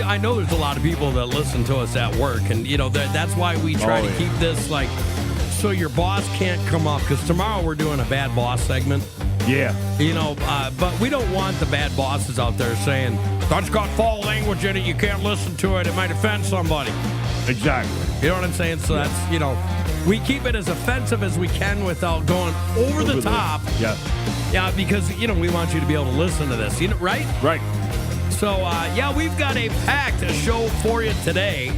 I know there's a lot of people that listen to us at work, and that's why we try to keep this like so your boss can't come up, because tomorrow we're doing a bad boss segment. Yeah. But we don't want the bad bosses out there saying that's got foul language in it. You can't listen to it. It might offend somebody. Exactly. You know what I'm saying? So that's we keep it as offensive as we can without going over the top. Yeah. Yeah, because we want you to be able to listen to this. Right? Right. So, we've got a packed show for you today.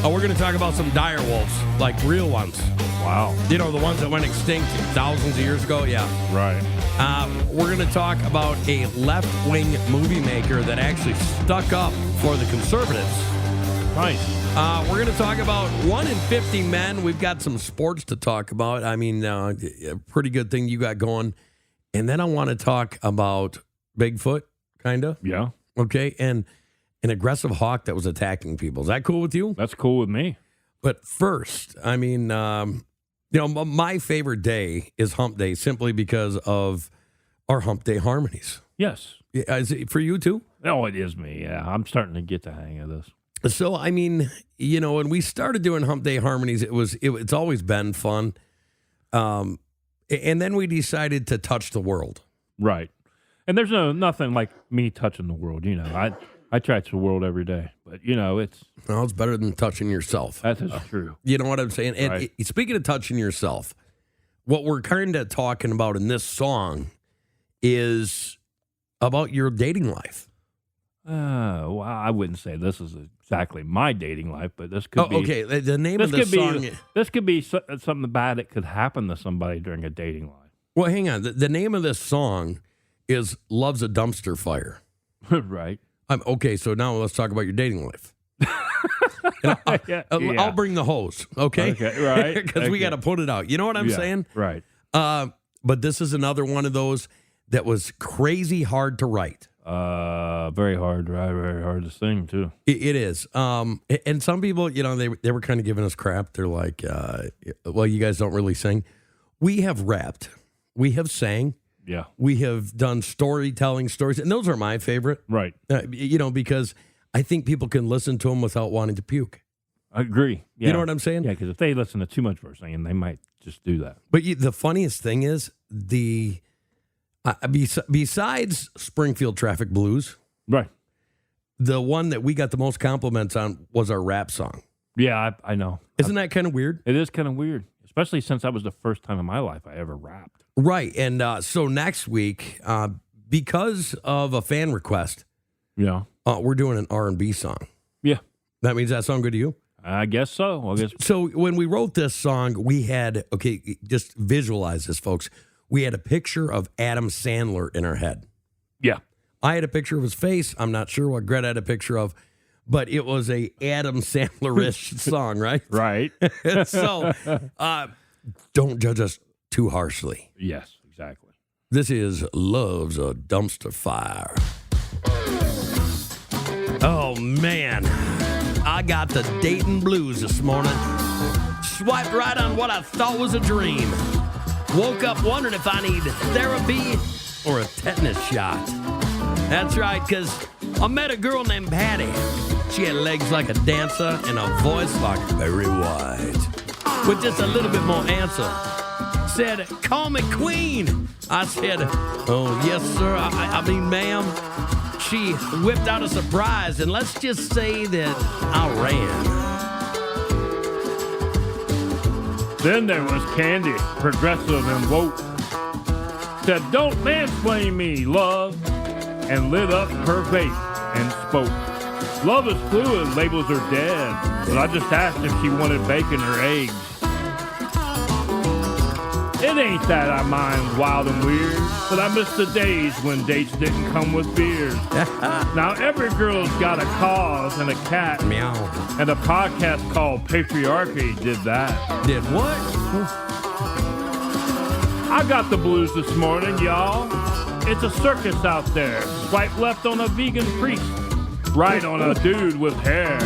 We're going to talk about some dire wolves, like real ones. Wow. The ones that went extinct thousands of years ago. Yeah. Right. We're going to talk about a left-wing movie maker that actually stuck up for the conservatives. Nice. We're going to talk about 1 in 50 men. We've got some sports to talk about. I mean, a pretty good thing you got going. And then I want to talk about Bigfoot, kind of. Yeah. Okay, and an aggressive hawk that was attacking people. Is that cool with you? That's cool with me. But first, I mean, my favorite day is Hump Day simply because of our Hump Day Harmonies. Yes. Yeah, is it for you too? Oh, it is me. Yeah, I'm starting to get the hang of this. So, I mean, when we started doing Hump Day Harmonies, it's always been fun. And then we decided to touch the world. Right. And there's nothing like me touching the world. I touch the world every day. But, it's better than touching yourself. That is true. You know what I'm saying? And right. Speaking of touching yourself, what we're kind of talking about in this song is about your dating life. Well, I wouldn't say this is exactly my dating life, but this could be. Okay, the name of the song. This could be something bad that could happen to somebody during a dating life. Well, hang on. The name of this song is Love's a Dumpster Fire. Right. Okay, so now let's talk about your dating life. I'll bring the hose, okay? Okay, right. Because we got to put it out. You know what I'm saying? Right. But this is another one of those that was crazy hard to write. Very hard to write, very hard to sing, too. It is. And some people, they were kind of giving us crap. They're like, well, you guys don't really sing. We have rapped. We have sang. Yeah. We have done storytelling stories, and those are my favorite. Right. Because I think people can listen to them without wanting to puke. I agree. Yeah. You know what I'm saying? Yeah, because if they listen to too much of our singing, they might just do that. But the funniest thing is, besides Springfield Traffic Blues, right, the one that we got the most compliments on was our rap song. Yeah, I know. Isn't that kind of weird? It is kind of weird, especially since that was the first time in my life I ever rapped. Right, and so next week, because of a fan request, we're doing an R&B song. Yeah. That means that song good to you? I guess so. So when we wrote this song, we had, just visualize this, folks. We had a picture of Adam Sandler in our head. Yeah. I had a picture of his face. I'm not sure what Greta had a picture of, but it was a Adam Sandler-ish song, right? Right. So don't judge us too harshly. Yes, exactly. This is Love's a Dumpster Fire. Oh, man. I got the Dayton blues this morning. Swiped right on what I thought was a dream. Woke up wondering if I need therapy or a tetanus shot. That's right, because I met a girl named Patty. She had legs like a dancer and a voice like Barry White. With just a little bit more answer. Said, call me queen. I said, oh, yes, sir. I mean, ma'am. She whipped out a surprise, and let's just say that I ran. Then there was Candy, progressive and woke. Said, don't mansplain me, love. And lit up her vape and spoke. Love is fluid, labels are dead. But I just asked if she wanted bacon or eggs. It ain't that I mind wild and weird, but I miss the days when dates didn't come with beers. Now every girl's got a cause and a cat. Meow. And a podcast called Patriarchy did that. Did what? I got the blues this morning, y'all. It's a circus out there. Swipe left on a vegan priest. Right on a dude with hair.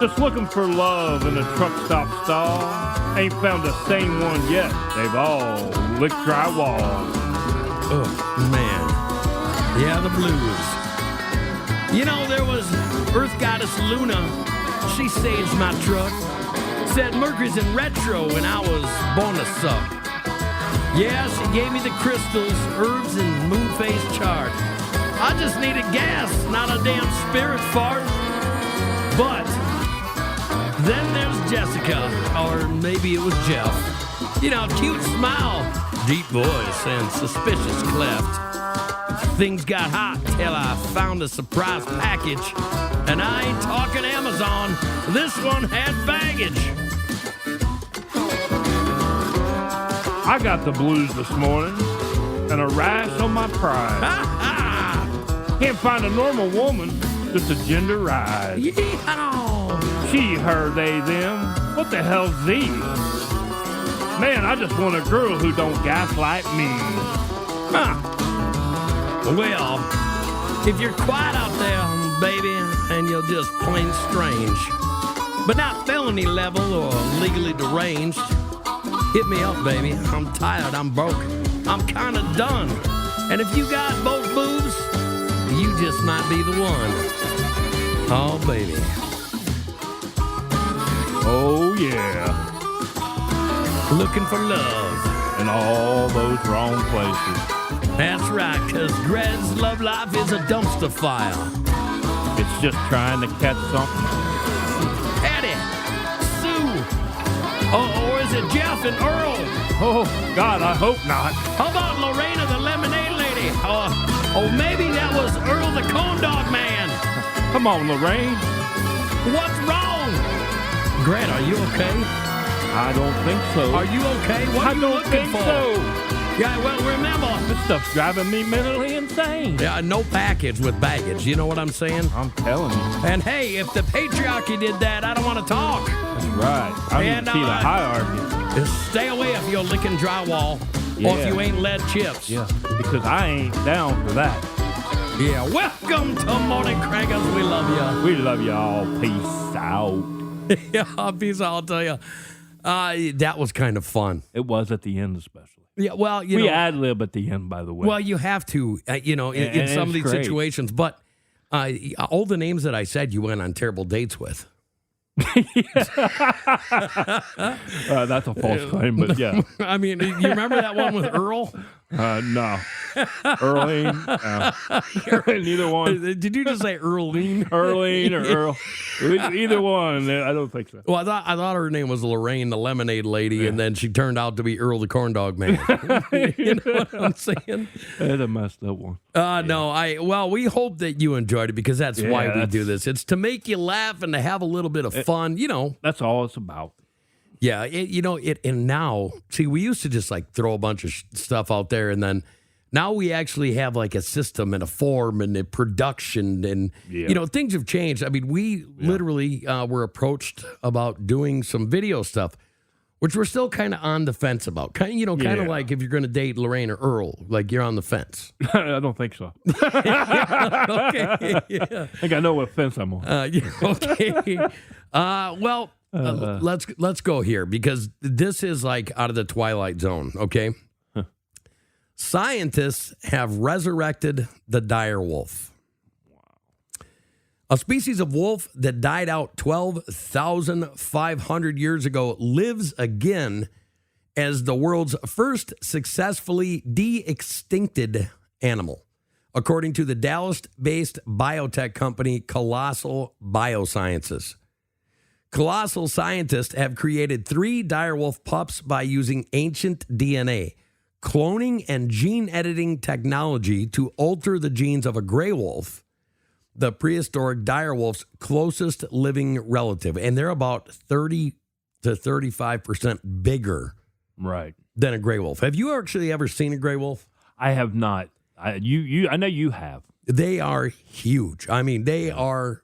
Just looking for love in a truck stop stall. Ain't found the same one yet. They've all licked drywall. Oh, man. Yeah, the blues. There was Earth Goddess Luna, she saves my truck. Said Mercury's in retro when I was born to suck. Yeah, she gave me the crystals, herbs, and moon phase chart. I just needed gas, not a damn spirit fart. But then there's Jessica, or maybe it was Jeff. You know, cute smile, deep voice, and suspicious cleft. Things got hot till I found a surprise package. And I ain't talking Amazon. This one had baggage. I got the blues this morning and a rash on my pride. Can't find a normal woman, just a gender ride. Yeehaw! She, her, they, them. What the hell's these? Man, I just want a girl who don't gaslight me. Huh. Well, if you're quiet out there, baby, and you're just plain strange, but not felony level or legally deranged, hit me up, baby. I'm tired, I'm broke, I'm kind of done. And if you got both boobs, you just might be the one. Oh, baby. Oh, yeah. Looking for love. In all those wrong places. That's right, because Greg's love life is a dumpster fire. It's just trying to catch something. Eddie, Sue, or is it Jeff and Earl? Oh, God, I hope not. How about Lorena, the lemonade lady? Or maybe that was Earl, the corn dog man. Come on, Lorraine. What's wrong? Greg, are you okay? I don't think so. Are you okay? What are you looking for? So. Yeah, well, remember. This stuff's driving me mentally insane. Yeah, no package with baggage. You know what I'm saying? I'm telling you. And hey, if the patriarchy did that, I don't want to talk. That's right. I need to see the hierarchy. Just stay away if you're licking drywall or if you ain't lead chips. Yeah, because I ain't down for that. Yeah, welcome to Morning Crackers. We love you. We love y'all. Peace out. Yeah, peace out, I'll tell you. That was kind of fun. It was at the end especially. Yeah, well, we ad-lib at the end, by the way. Well, you have to, in some of these situations. But all the names that I said, you went on terrible dates with. That's a false claim, but yeah. I mean, you remember that one with Earl? No. Earlene? Neither one. Did you just say Earlene? Earlene or Earl. Either one. I don't think so. Well, I thought her name was Lorraine, the lemonade lady, and then she turned out to be Earl, the corn dog man. You know what I'm saying? That's a messed up one. No, we hope that you enjoyed it because that's why we do this. It's to make you laugh and to have a little bit of fun, That's all it's about. Yeah, and now, see, we used to just like throw a bunch of stuff out there, and then now we actually have like a system and a form and a production, and things have changed. I mean, we literally were approached about doing some video stuff, which we're still kind of on the fence about. Kind of like if you're going to date Lorraine or Earl, like you're on the fence. I don't think so. Okay, yeah. I think I know what fence I'm on. Okay. Let's go here because this is like out of the Twilight Zone, okay? Huh. Scientists have resurrected the dire wolf. Wow. A species of wolf that died out 12,500 years ago lives again as the world's first successfully de-extincted animal, according to the Dallas-based biotech company Colossal Biosciences. Colossal scientists have created 3 direwolf pups by using ancient DNA, cloning, and gene editing technology to alter the genes of a gray wolf, the prehistoric direwolf's closest living relative. And they're about 30 to 35% bigger than a gray wolf. Have you actually ever seen a gray wolf? I have not. I know you have. They are huge. I mean, they are,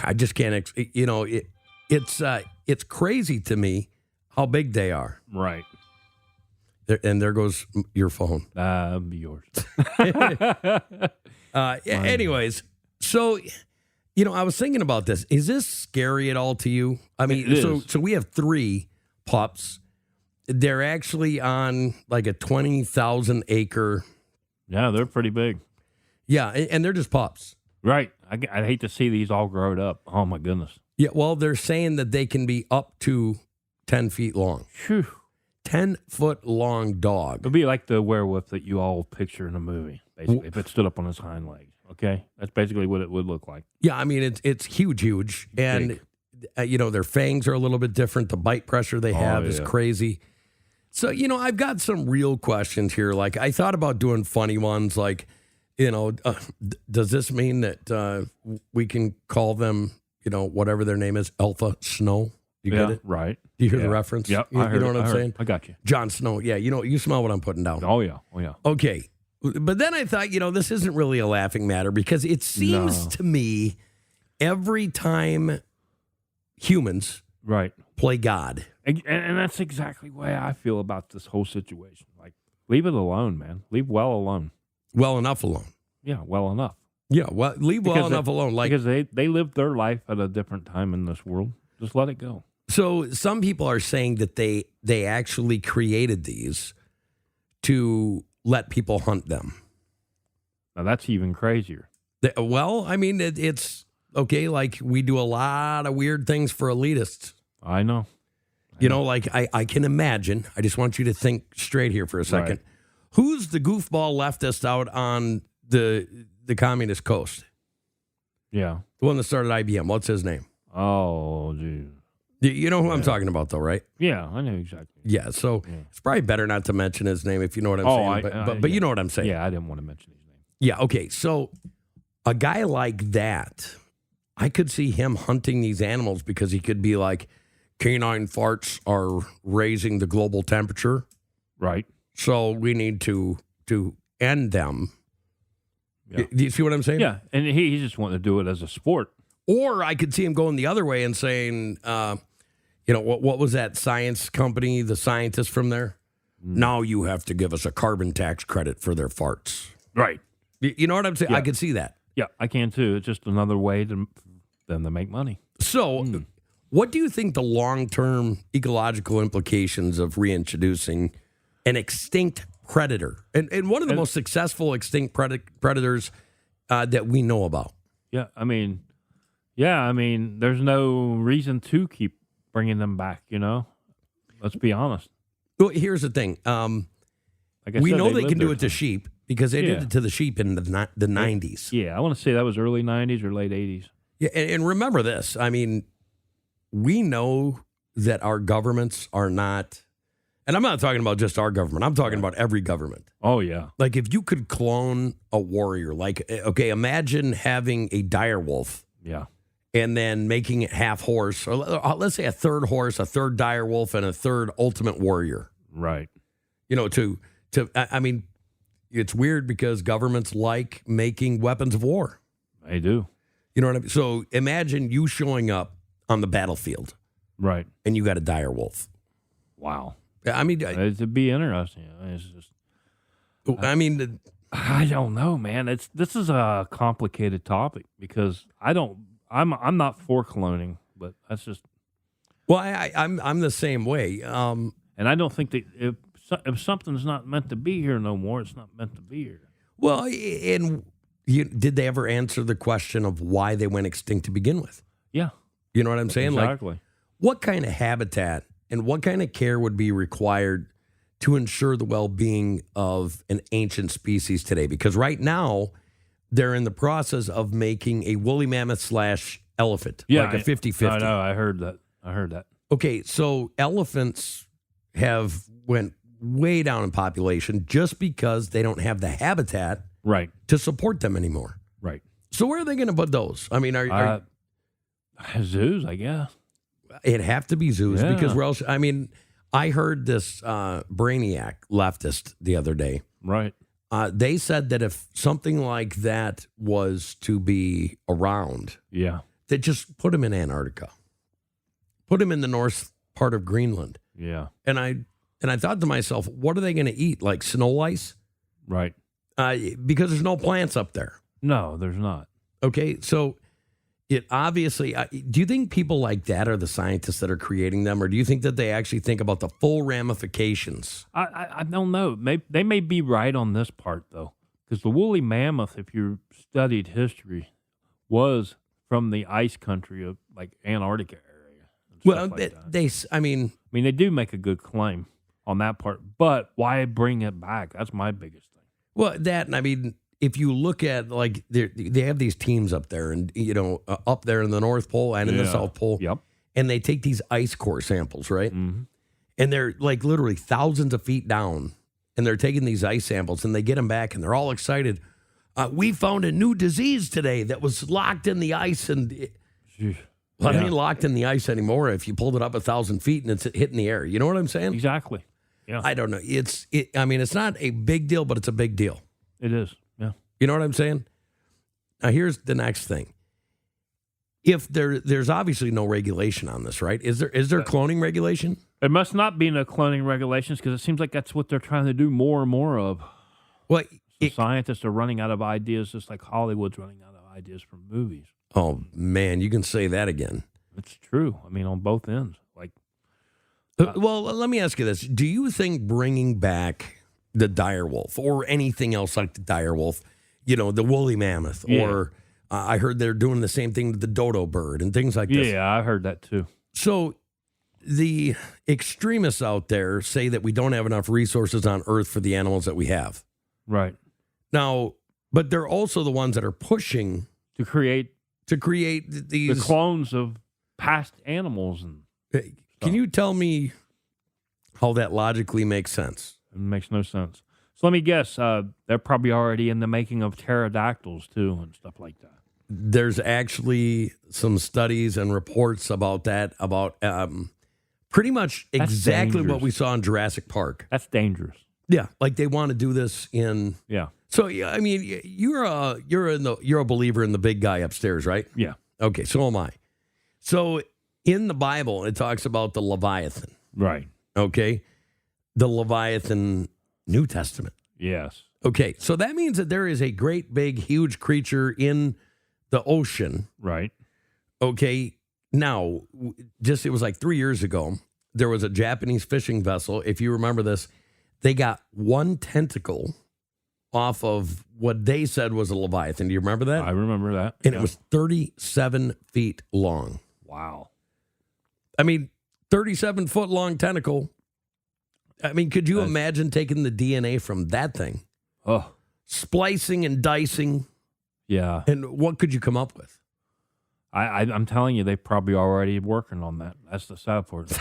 I just can't, It's crazy to me how big they are. Right. And there goes your phone. Be yours. Anyways, so, I was thinking about this. Is this scary at all to you? I mean, so we have 3 pups. They're actually on like a 20,000 acre. Yeah, they're pretty big. Yeah, and they're just pups. Right. I hate to see these all growed up. Oh, my goodness. Yeah, well, they're saying that they can be up to 10 feet long. Phew. 10-foot-long dog. It'll be like the werewolf that you all picture in a movie, basically, if it stood up on its hind legs. Okay? That's basically what it would look like. Yeah, I mean, it's huge. And, their fangs are a little bit different. The bite pressure they have is crazy. So, I've got some real questions here. Like, I thought about doing funny ones, like, does this mean that we can call them, whatever their name is, Alpha Snow? You get it? Right. Do you hear the reference? Yep. You know what I'm saying? I got you. Jon Snow. Yeah, you smell what I'm putting down. Oh, yeah. Okay. But then I thought, this isn't really a laughing matter because it seems to me every time humans play God. And that's exactly the way I feel about this whole situation. Like, leave it alone, man. Leave well alone. Well enough alone. Yeah, well enough. Yeah, well, leave well enough alone. Like, because they lived their life at a different time in this world. Just let it go. So some people are saying that they actually created these to let people hunt them. Now, that's even crazier. Well, I mean, it's okay. Like, we do a lot of weird things for elitists. I know. Like, I can imagine. I just want you to think straight here for a second. Right. Who's the goofball leftist out on the communist coast? Yeah. The one that started IBM. What's his name? Oh, geez. You know who I'm talking about, though, right? Yeah, I know exactly. Yeah, so it's probably better not to mention his name if you know what I'm saying. But you know what I'm saying. Yeah, I didn't want to mention his name. Yeah, okay. So a guy like that, I could see him hunting these animals because he could be like, canine farts are raising the global temperature. Right. So we need to end them. Yeah. Do you see what I'm saying? Yeah, and he just wanted to do it as a sport. Or I could see him going the other way and saying, what was that science company, the scientists from there? Now you have to give us a carbon tax credit for their farts. Right. You know what I'm saying? Yeah. I could see that. Yeah, I can too. It's just another way for them to make money. So what do you think the long-term ecological implications of reintroducing an extinct predator? And one of the most successful extinct predators that we know about. Yeah, I mean, there's no reason to keep bringing them back, Let's be honest. Well, here's the thing. We know they can do it to sheep because they did it to the sheep in the 90s. Yeah, I want to say that was early 90s or late 80s. Yeah, and remember this. I mean, we know that our governments are not, and I'm not talking about just our government. I'm talking about every government. Oh, yeah. Like, if you could clone a warrior, like, okay, imagine having a dire wolf. Yeah. And then making it half horse, or let's say a third horse, a third dire wolf, and a third ultimate warrior. Right. I mean, it's weird because governments like making weapons of war. They do. You know what I mean? So imagine you showing up on the battlefield. Right. And you got a dire wolf. Wow. I mean, it'd be interesting. It's just, I don't know, man. This is a complicated topic because I'm not for cloning, but that's just. Well, I'm the same way. And I don't think that if something's not meant to be here no more, it's not meant to be here. Well, and did they ever answer the question of why they went extinct to begin with? Yeah. You know what I'm saying? Exactly. Like, what kind of habitat and what kind of care would be required to ensure the well-being of an ancient species today? Because right now, they're in the process of making a woolly mammoth / elephant, like a 50-50. I know, I heard that. Okay, so elephants have went way down in population just because they don't have the habitat to support them anymore. Right. So where are they going to put those? I mean, are zoos, I guess. It'd have to be zoos because where else? I mean, I heard this brainiac leftist the other day. Right. They said that if something like that was to be around, that just put them in Antarctica, put them in the north part of Greenland. Yeah. And I thought to myself, what are they going to eat? Like snow ice? Right. Because there's no plants up there. No, there's not. Okay, so it obviously, do you think people like that are the scientists that are creating them, or do you think that they actually think about the full ramifications? I don't know. They may be right on this part, though, because the woolly mammoth, if you studied history, was from the ice country of like Antarctica area. Well, Like I mean, they do make a good claim on that part, but why bring it back? That's my biggest thing. well, that, and I mean, if you look at, like, they have these teams up there, and, up there in the North Pole and in the South Pole. Yep. And they take these ice core samples, right? Mm-hmm. And they're like literally thousands of feet down, and they're taking these ice samples, and they get them back, and they're all excited. We found a new disease today that was locked in the ice, and it ain't locked in the ice anymore. If you pulled it up 1,000 feet and it's hitting the air, you know what I'm saying? Exactly. Yeah. I don't know. I mean, it's not a big deal, but it's a big deal. It is. Yeah. You know what I'm saying? Now, here's the next thing. If there's obviously no regulation on this, right? Is there cloning regulation? There must not be no cloning regulations because it seems like that's what they're trying to do more and more of. Well, scientists are running out of ideas, just like Hollywood's running out of ideas from movies. Oh man, you can say that again. It's true. I mean, on both ends. Like, well, let me ask you this: do you think bringing back the dire wolf or anything else like the dire wolf, the woolly mammoth, or I heard they're doing the same thing with the dodo bird and things like this? Yeah, I heard that too. So the extremists out there say that we don't have enough resources on Earth for the animals that we have. Right. Now, but they're also the ones that are pushing to create these the clones of past animals. And can you tell me how that logically makes sense? It makes no sense. So let me guess. They're probably already in the making of pterodactyls too and stuff like that. There's actually some studies and reports about that, about pretty much exactly what we saw in Jurassic Park. That's dangerous. Yeah, like they want to do this in. Yeah. So I mean, you're a believer in the big guy upstairs, right? Yeah. Okay, so am I. So in the Bible, it talks about the Leviathan. Right. Okay, the Leviathan, New Testament. Yes. Okay, so that means that there is a great big huge creature in the ocean. Right. Okay, now it was like 3 years ago. There was a Japanese fishing vessel. If you remember this, they got one tentacle off of what they said was a Leviathan. Do you remember that? I remember that. And it was 37 feet long. Wow. I mean, 37-foot long tentacle. I mean, could you imagine taking the DNA from that thing? Oh. Splicing and dicing. Yeah. And what could you come up with? I'm telling you, they probably already working on that. That's the sad part.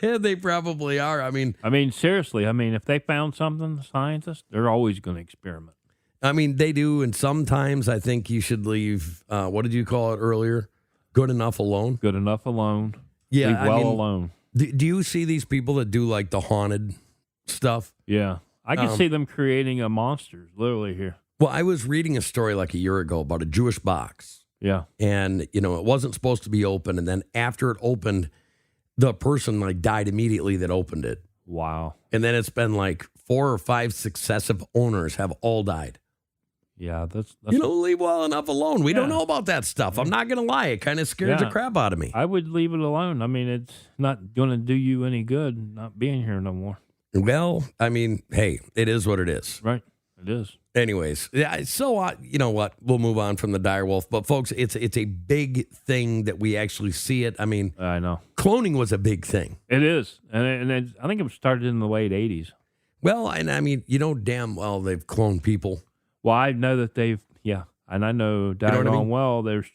They probably are. I mean, seriously. If they found something, scientists, they're always going to experiment. I mean, they do, and sometimes I think you should leave. What did you call it earlier? Good enough alone. Good enough alone. Yeah, leave alone. Do you see these people that do like the haunted stuff? Yeah, I can see them creating a monster literally here. Well, I was reading a story like a year ago about a Jewish box. Yeah. And, it wasn't supposed to be open. And then after it opened, the person died immediately that opened it. Wow. And then it's been 4 or 5 successive owners have all died. Yeah, that's leave well enough alone. We don't know about that stuff. I'm not going to lie. It kind of scares the crap out of me. I would leave it alone. It's not going to do you any good not being here no more. Well, hey, it is what it is. Right. It is. Anyways, so you know what? We'll move on from the dire wolf. But folks, it's a big thing that we actually see it. I know. Cloning was a big thing. It is. And I think it started in the late 80s. Well, and damn well they've cloned people. Well, I know that and I know doggone well there's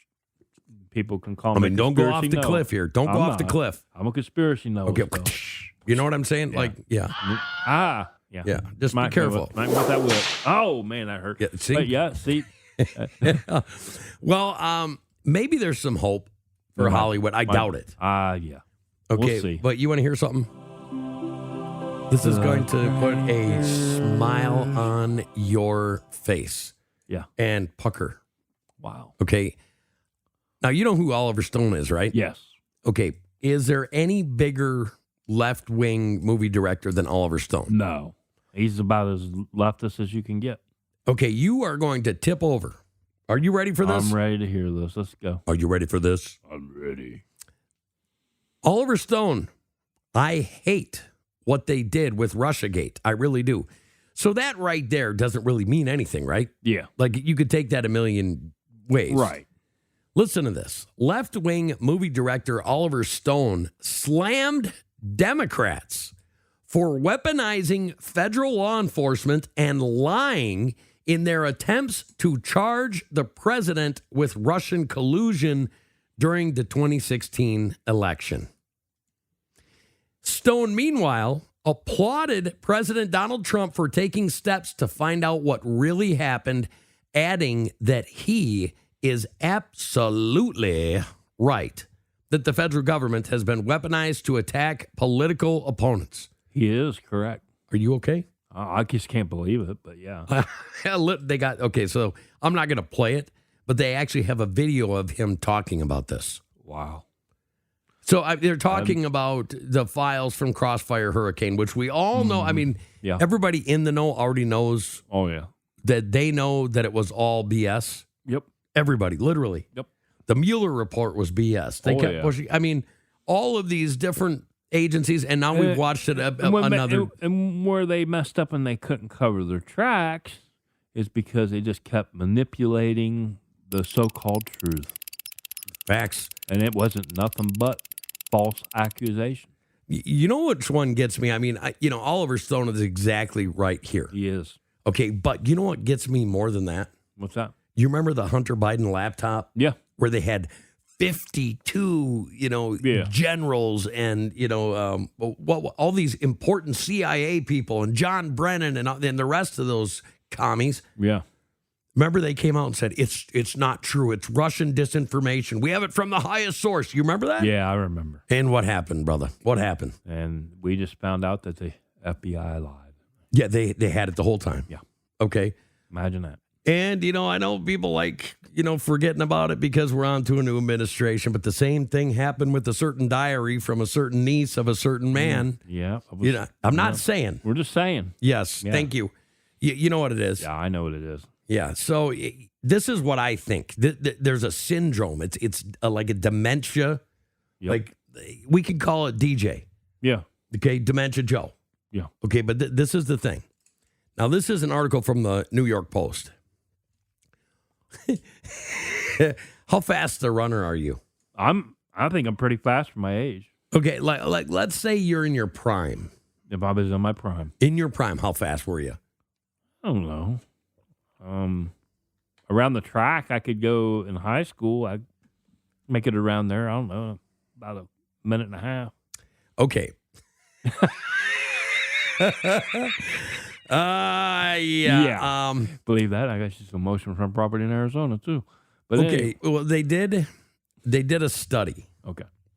people can call me. Don't go off the cliff here. Don't go off the cliff. I'm a conspiracy nose. Okay. So. You know what I'm saying? Yeah, just be careful. Might want that whip. Oh, man, that hurt. Yeah, see? See? Well, maybe there's some hope for Hollywood. I doubt it. Yeah. Okay, we'll see. But you want to hear something? This is going to put a smile on your face. Yeah. And pucker. Wow. Okay. Now, you know who Oliver Stone is, right? Yes. Okay. Is there any bigger left-wing movie director than Oliver Stone? No. He's about as leftist as you can get. Okay, you are going to tip over. Are you ready for this? I'm ready to hear this. Let's go. Are you ready for this? I'm ready. Oliver Stone, I hate what they did with Russiagate. I really do. So that right there doesn't really mean anything, right? Yeah. You could take that a million ways. Right. Listen to this. Left-wing movie director Oliver Stone slammed Democrats for weaponizing federal law enforcement and lying in their attempts to charge the president with Russian collusion during the 2016 election. Stone, meanwhile, applauded President Donald Trump for taking steps to find out what really happened, adding that he is absolutely right that the federal government has been weaponized to attack political opponents. He is correct. Are you okay? I just can't believe it, but yeah. They got, okay, so I'm not going to play it, but they actually have a video of him talking about this. Wow. So they're talking about the files from Crossfire Hurricane, which we all know. I mean, everybody in the know already knows. Oh, yeah. That they know that it was all BS. Yep. Everybody, literally. Yep. The Mueller report was BS. They kept pushing. I mean, all of these different agencies, and now we've watched it another. And where they messed up and they couldn't cover their tracks is because they just kept manipulating the so-called truth. Facts. And it wasn't nothing but false accusation. You know which one gets me? I mean, Oliver Stone is exactly right here. He is. Okay, but you know what gets me more than that? What's that? You remember the Hunter Biden laptop? Yeah. Where they had 52, generals and, all these important CIA people and John Brennan and the rest of those commies. Yeah. Remember they came out and said, it's not true. It's Russian disinformation. We have it from the highest source. You remember that? Yeah, I remember. And what happened, brother? What happened? And we just found out that the FBI lied. Yeah, they had it the whole time. Yeah. Okay. Imagine that. And, I know people like, forgetting about it because we're on to a new administration, but the same thing happened with a certain diary from a certain niece of a certain man. Yeah. I'm not saying. We're just saying. Yes. Yeah. Thank you. You know what it is. Yeah, I know what it is. Yeah. So this is what I think. There's a syndrome. It's like a dementia. Yep. Like we could call it DJ. Yeah. Okay. Dementia Joe. Yeah. Okay. But this is the thing. Now, this is an article from the New York Post. How fast a runner are you? I think I'm pretty fast for my age. Okay, like let's say you're in your prime. If I was in my prime. In your prime, how fast were you? I don't know. Around the track, I could go in high school. I'd make it around there. I don't know, about a minute and a half. Okay. Yeah. Believe that. I got some motion from property in Arizona too. But okay. Anyway. Well, they did a study.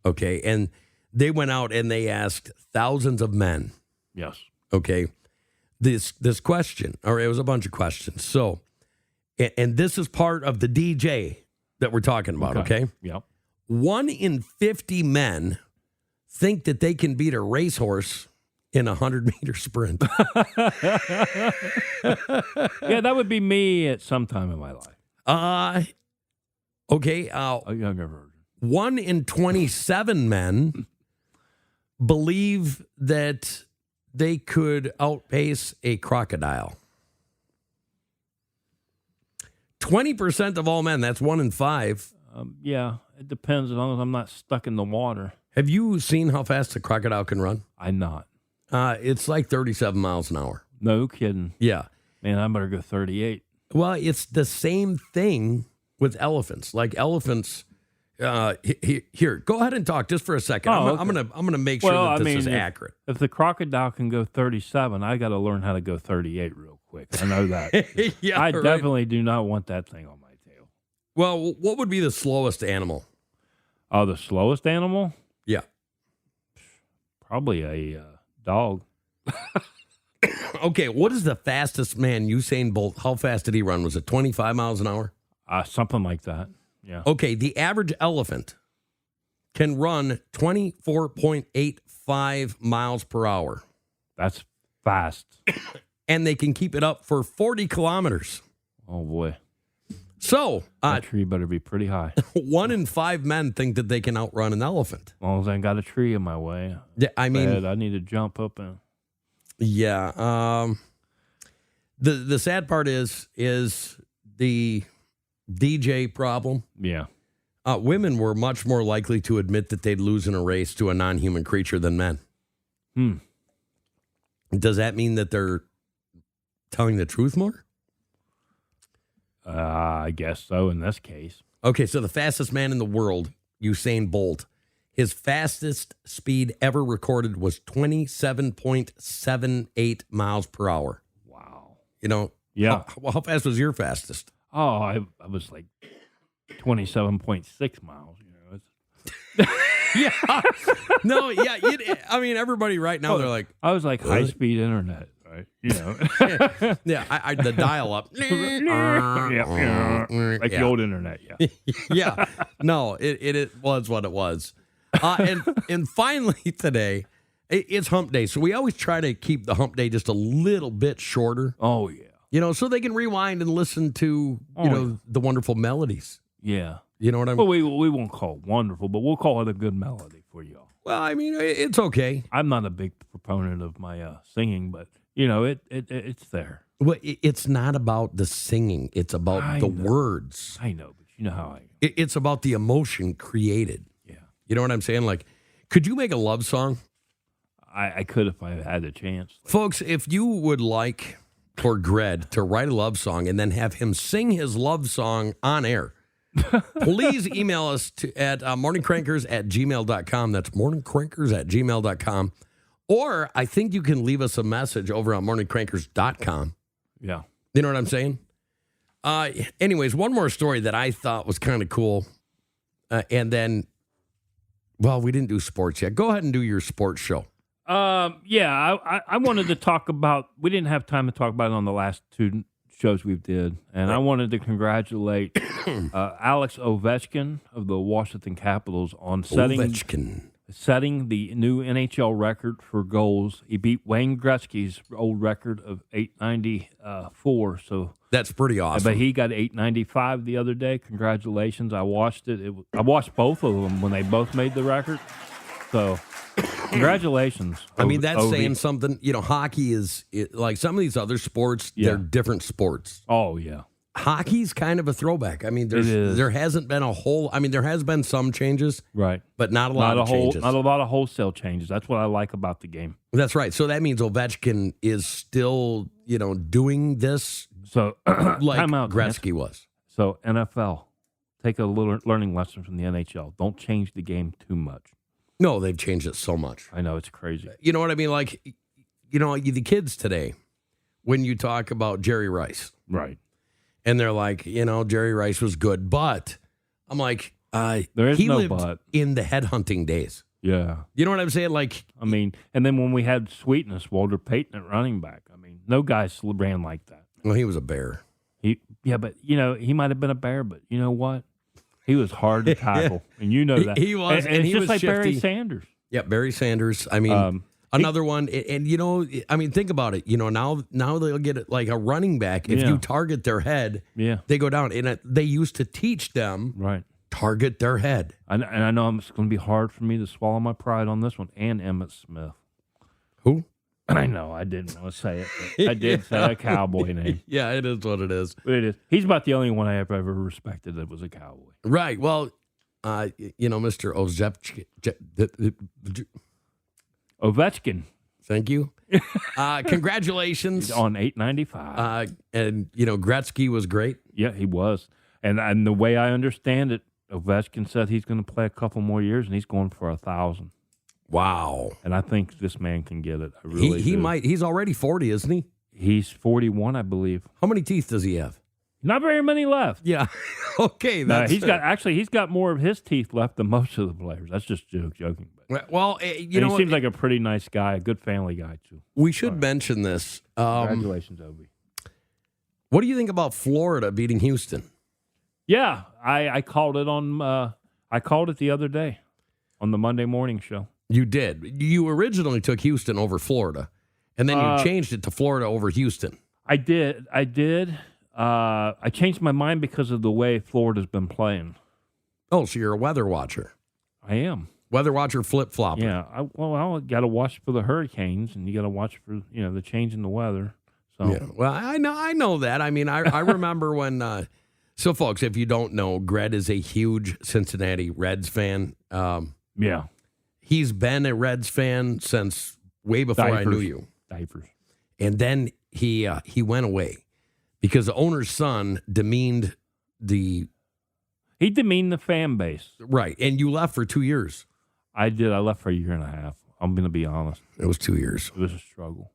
Okay. And they went out and they asked thousands of men. Yes. Okay. This question, or it was a bunch of questions. So, and this is part of the DJ that we're talking about. Okay. Yep. 1 in 50 men think that they can beat a racehorse in a 100-meter sprint. Yeah, that would be me at some time in my life. Okay. A younger version. 1 in 27 men believe that they could outpace a crocodile. 20% of all men, that's 1 in 5. Yeah, it depends as long as I'm not stuck in the water. Have you seen how fast a crocodile can run? I'm not. It's like 37 miles an hour. No kidding. Yeah. Man, I better go 38. Well, it's the same thing with elephants. Like elephants, here, go ahead and talk just for a second. I'm gonna make sure that this is accurate. If the crocodile can go 37, I got to learn how to go 38 real quick. I know that. Yeah, I definitely do not want that thing on my tail. Well, what would be the slowest animal? Oh, the slowest animal? Yeah. Probably a dog. Okay, what is the fastest man? Usain Bolt, how fast did he run? Was it 25 miles an hour? Something like that, yeah. Okay, the average elephant can run 24.85 miles per hour. That's fast. And they can keep it up for 40 kilometers. Oh, boy. So, that tree better be pretty high. 1 in 5 men think that they can outrun an elephant. As long as I ain't got a tree in my way. Yeah, I mean, I need to jump up and. Yeah. The sad part is the DJ problem. Yeah. women were much more likely to admit that they'd lose in a race to a non-human creature than men. Does that mean that they're telling the truth more? I guess so in this case. Okay, so the fastest man in the world, Usain Bolt, his fastest speed ever recorded was 27.78 miles per hour. Wow. You know? Yeah. How fast was your fastest? Oh, I was like 27.6 miles. You know, it's... Yeah. No, yeah. I mean, everybody right now, they're like... I was like high-speed internet, right? You know. Yeah, I the dial-up. Like the old internet, yeah. Yeah. No, it was what it was. And finally today, it's Hump Day. So we always try to keep the Hump Day just a little bit shorter. Oh, yeah. You know, so they can rewind and listen to, the wonderful melodies. Yeah. You know what I mean? Well, we won't call it wonderful, but we'll call it a good melody for y'all. Well, I mean, it's okay. I'm not a big proponent of my singing, but, it's there. Well, it's not about the singing. It's about the words. I know, but you know how I am. It's about the emotion created. Yeah. You know what I'm saying? Like, could you make a love song? I could if I had a chance. Folks, if you would like for Gred to write a love song and then have him sing his love song on air, please email us at morningcrankers@gmail.com. That's morningcrankers@gmail.com. Or I think you can leave us a message over on morningcrankers.com. Yeah. You know what I'm saying? Anyways, one more story that I thought was kind of cool. And then, well, we didn't do sports yet. Go ahead and do your sports show. I wanted to talk about, we didn't have time to talk about it on the last two shows we did, and I wanted to congratulate Alex Ovechkin of the Washington Capitals on setting the new NHL record for goals. He beat Wayne Gretzky's old record of 894. So that's pretty awesome. But he got 895 the other day. Congratulations! I watched it. I watched both of them when they both made the record. So. Congratulations. I mean, that's saying something. You know, hockey is like some of these other sports, they're different sports. Oh, yeah. Hockey's kind of a throwback. I mean, there hasn't been there has been some changes. Right. But not a lot of changes. Not a lot of wholesale changes. That's what I like about the game. That's right. So that means Ovechkin is still, doing this so like time out, Gretzky was. So NFL, take a little learning lesson from the NHL. Don't change the game too much. No, they've changed it so much. I know, it's crazy. You know what I mean? Like, the kids today, when you talk about Jerry Rice. Right. And they're like, Jerry Rice was good. But I'm like, there is he no lived but. In the headhunting days. Yeah. You know what I'm saying? Like, I mean, and then when we had Sweetness, Walter Payton at running back, I mean, no guy ran like that. Well, he was a bear. But, he might have been a bear, but you know what? He was hard to tackle, and you know that. He was. And he it's just was like shifty. Barry Sanders. Yeah, Barry Sanders. I mean, another one. And, I mean, think about it. Now they'll get it like a running back. If you target their head, they go down. And they used to teach them, target their head. And I know it's going to be hard for me to swallow my pride on this one. And Emmitt Smith. Who? I know, I didn't want to say it, but I did say a cowboy name. Yeah, it is what it is. But it is. He's about the only one I ever respected that was a cowboy. Right. Well, Mr. Ovechkin. Thank you. Congratulations. On 895. And, Gretzky was great. Yeah, he was. And the way I understand it, Ovechkin said he's going to play a couple more years, and he's going for 1,000. Wow. And I think this man can get it. I really he do. might. He's already 40, isn't he? He's 41, I believe. How many teeth does he have? Not very many left. Yeah. Okay. He's got more of his teeth left than most of the players. That's just joking. But. Well, he seems like a pretty nice guy, a good family guy too. We should mention this. Congratulations, Obi. What do you think about Florida beating Houston? Yeah, I called it on. I called it the other day on the Monday morning show. You did. You originally took Houston over Florida, and then you changed it to Florida over Houston. I did. I changed my mind because of the way Florida's been playing. Oh, so you're a weather watcher. I am. Weather watcher flip-flopper. Yeah. I got to watch for the hurricanes, and you got to watch for the change in the weather. So. Yeah. Well, I know that. I mean, I remember when So, folks, if you don't know, Gred is a huge Cincinnati Reds fan. Yeah. He's been a Reds fan since way before I knew you. Diapers. And then he went away because the owner's son demeaned the... He demeaned the fan base. Right. And you left for 2 years. I did. I left for a year and a half. I'm going to be honest. It was 2 years. It was a struggle.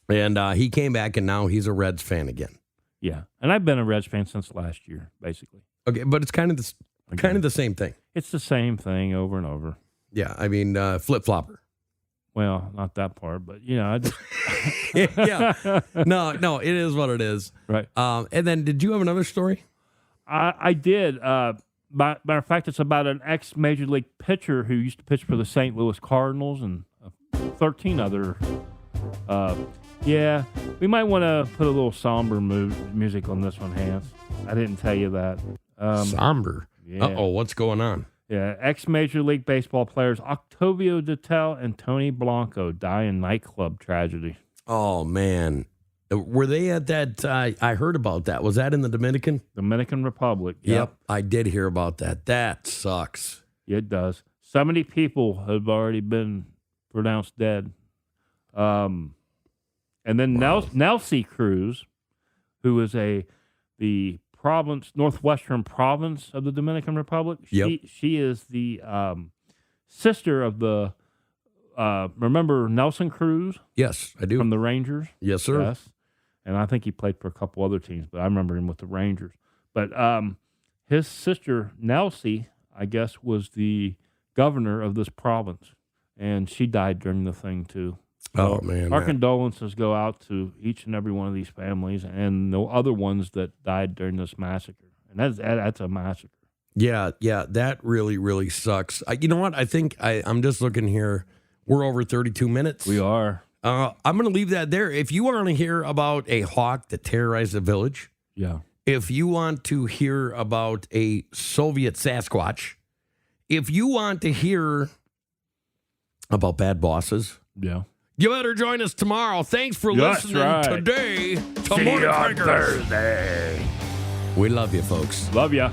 And he came back, and now he's a Reds fan again. Yeah. And I've been a Reds fan since last year, basically. Okay, but it's kind of the same thing. It's the same thing over and over. Yeah, I mean, flip-flopper. Well, not that part, but, I just... Yeah. No, it is what it is. Right. And then did you have another story? I did. Matter of fact, it's about an ex-Major League pitcher who used to pitch for the St. Louis Cardinals and 13 other... yeah, we might want to put a little somber music on this one, Hans. I didn't tell you that. Somber? Yeah. Uh-oh, what's going on? Yeah, ex-Major League Baseball players Octavio Dutel and Tony Blanco die in nightclub tragedy. Oh, man. Were they at that? I heard about that. Was that in the Dominican Republic? Yep, I did hear about that. That sucks. It does. 70 people have already been pronounced dead. And then Nelsie Cruz, who is the northwestern province of the Dominican Republic. She is the sister of the remember Nelson Cruz? Yes, I do. From the Rangers? Yes, sir. Yes. And I think he played for a couple other teams, but I remember him with the Rangers. But his sister, Nelsie, I guess, was the governor of this province. And she died during the thing, too. So man. Our condolences go out to each and every one of these families and the other ones that died during this massacre. And that's a massacre. Yeah, that really, really sucks. You know what? I think I'm just looking here. We're over 32 minutes. We are. I'm going to leave that there. If you want to hear about a hawk that terrorized a village, yeah. If you want to hear about a Soviet Sasquatch, if you want to hear about bad bosses, yeah. You better join us tomorrow. Thanks for listening today to See Morning you on Quakers. Thursday. We love you, folks. Love ya.